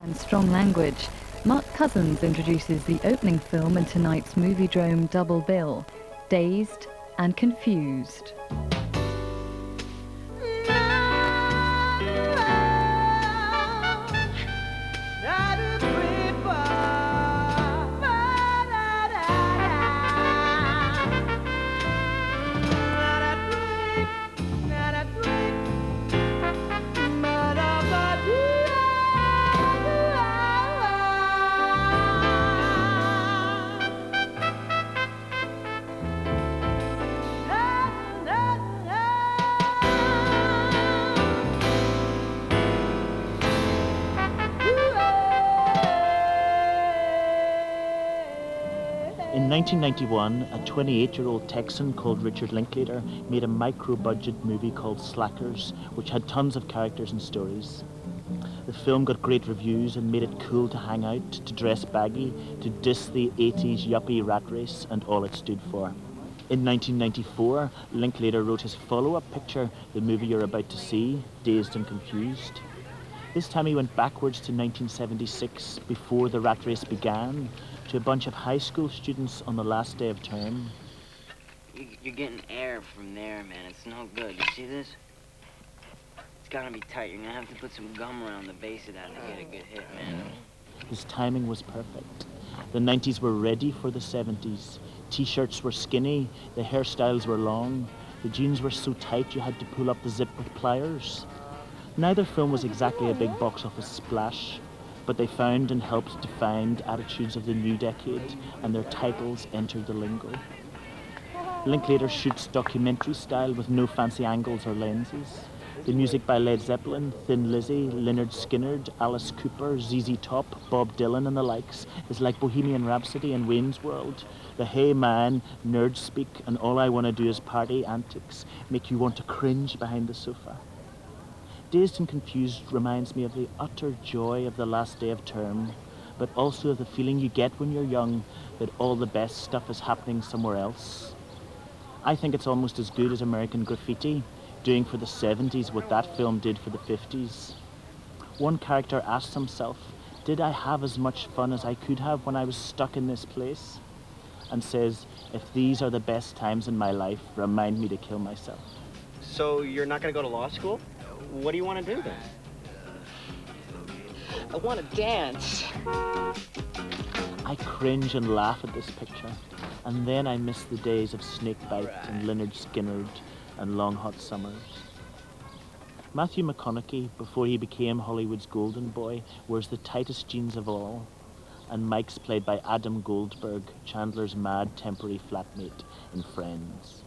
And strong language. Mark Cousins introduces the opening film in tonight's Moviedrome double bill, Dazed and Confused. In 1991, a 28-year-old Texan called Richard Linklater made a micro-budget movie called Slackers, which had tons of characters and stories. The film got great reviews and made it cool to hang out, to dress baggy, to diss the 80s yuppie rat race and all it stood for. In 1994, Linklater wrote his follow-up picture, the movie you're about to see, Dazed and Confused. This time he went backwards to 1976, before the rat race began, to a bunch of high school students on the last day of term. You're getting air from there, man. It's no good. You see this? It's gotta be tight. You're gonna have to put some gum around the base of that to get a good hit, man. His timing was perfect. The 90s were ready for the 70s. T-shirts were skinny, the hairstyles were long, the jeans were so tight you had to pull up the zip with pliers. Neither film was exactly a big box office splash, but they found and helped define attitudes of the new decade, and their titles entered the lingo. Linklater shoots documentary style with no fancy angles or lenses. The music by Led Zeppelin, Thin Lizzy, Lynyrd Skynyrd, Alice Cooper, ZZ Top, Bob Dylan and the likes is like Bohemian Rhapsody and Wayne's World. The hey man, nerd speak, and all I want to do is party antics make you want to cringe behind the sofa. Dazed and Confused reminds me of the utter joy of the last day of term, but also of the feeling you get when you're young that all the best stuff is happening somewhere else. I think it's almost as good as American Graffiti, doing for the 70s what that film did for the 50s. One character asks himself, did I have as much fun as I could have when I was stuck in this place? And says, if these are the best times in my life, remind me to kill myself. So you're not gonna go to law school? What do you want to do then? I want to dance. I cringe and laugh at this picture, and then I miss the days of Snakebite and Lynyrd Skynyrd and Long Hot Summers. Matthew McConaughey, before he became Hollywood's golden boy, wears the tightest jeans of all, and Mike's played by Adam Goldberg, Chandler's mad temporary flatmate in Friends.